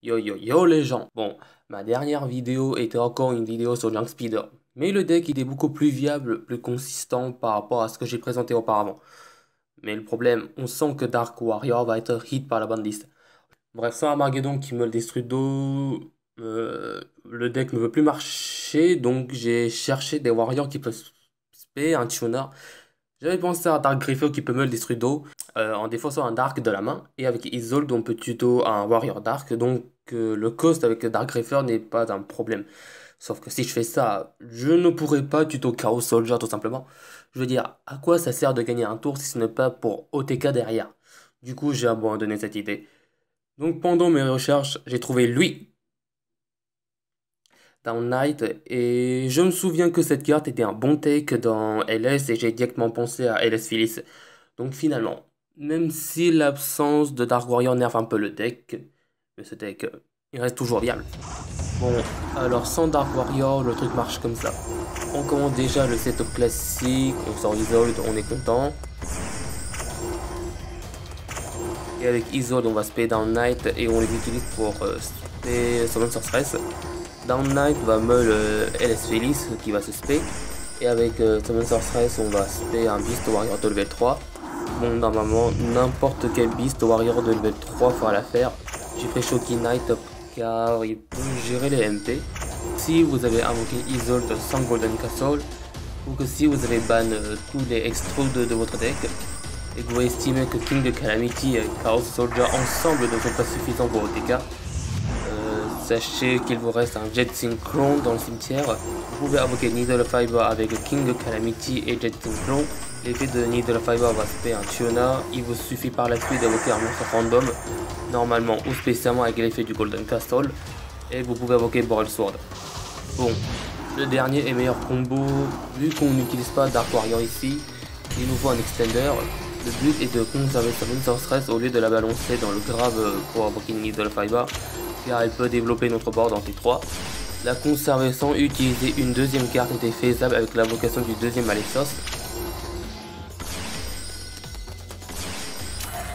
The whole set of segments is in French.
Yo yo yo les gens. Bon, ma dernière vidéo était encore une vidéo sur Junk Speeder. Mais le deck il est beaucoup plus viable, plus consistant par rapport à ce que j'ai présenté auparavant. Mais le problème, on sent que Dark Warrior va être hit par la banlist. Bref, sans Armageddon qui me le détruit d'eau, le deck ne veut plus marcher, donc j'ai cherché des warriors qui peuvent spé, un tuner. J'avais pensé à Dark Griffo qui peut me le détruire d'eau en défaussant un Dark de la main. Et avec Isolde, on peut tuto un Warrior Dark. Donc le cost avec Dark Griffer n'est pas un problème. Sauf que si je fais ça, je ne pourrai pas tuto Chaos Soldier tout simplement. Je veux dire, à quoi ça sert de gagner un tour si ce n'est pas pour OTK derrière? Du coup, j'ai abandonné cette idée. Donc pendant mes recherches, j'ai trouvé lui, Down Knight, et je me souviens que cette carte était un bon take dans LS et j'ai directement pensé à LS Phyllis. Donc finalement, même si l'absence de Dark Warrior nerf un peu le deck, mais ce deck, il reste toujours viable. Bon, alors sans Dark Warrior, le truc marche comme ça. On commence déjà le setup classique, on sort Isolde, on est content. Et avec Isolde, on va spay Down Knight et on les utilise pour spay Summon Sorceress. Down Knight va meul LS Félix qui va se spay. Et avec Summon Sorceress, on va spay un Beast Warrior de level 3. Bon, normalement, n'importe quel Beast Warrior de level 3 fera l'affaire. J'ai pris Shoki Knight car il peut gérer les MP. Si vous avez invoqué Isolde sans Golden Castle, ou que si vous avez ban tous les extrudes de votre deck, et que vous estimez que King de Calamity et Chaos Soldier ensemble ne sont pas suffisants pour OTK, sachez qu'il vous reste un Jet Synchron dans le cimetière. Vous pouvez invoquer Needle Fiber avec King de Calamity et Jet Synchron. L'effet de Needle Fiber va spé un Tiona. Il vous suffit par la suite d'invoquer un monstre random, normalement ou spécialement avec l'effet du Golden Castle. Et vous pouvez invoquer Boral Sword. Bon, le dernier est meilleur combo. Vu qu'on n'utilise pas Dark Warrior ici, il nous faut un extender. Le but est de conserver sa Summon Sorceress au lieu de la balancer dans le grave pour invoquer Needle Fiber, car elle peut développer notre board en T3. La conserver sans utiliser une deuxième carte était faisable avec l'invocation du deuxième Alexos.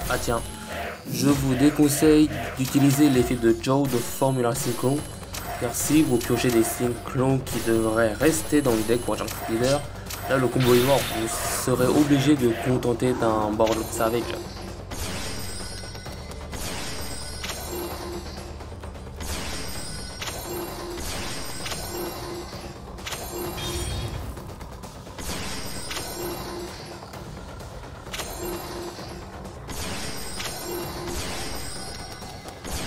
Ah tiens, je vous déconseille d'utiliser l'effet de Joe de Formula Synchron, car si vous piochez des Synchron qui devraient rester dans le deck pour Junk Speeder, là le combo est mort, vous serez obligé de contenter d'un board Savage.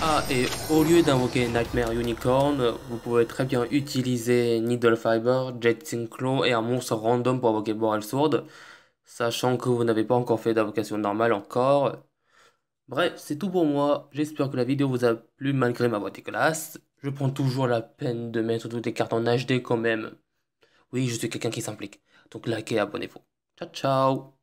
Ah, et au lieu d'invoquer Nightmare Unicorn, vous pouvez très bien utiliser Needle Fiber, Jet Synchro et un monstre random pour invoquer Boral Sword, sachant que vous n'avez pas encore fait d'invocation normale encore. Bref, c'est tout pour moi. J'espère que la vidéo vous a plu malgré ma voix dégueulasse. Je prends toujours la peine de mettre toutes les cartes en HD quand même. Oui, je suis quelqu'un qui s'implique. Donc likez et abonnez-vous. Ciao ciao!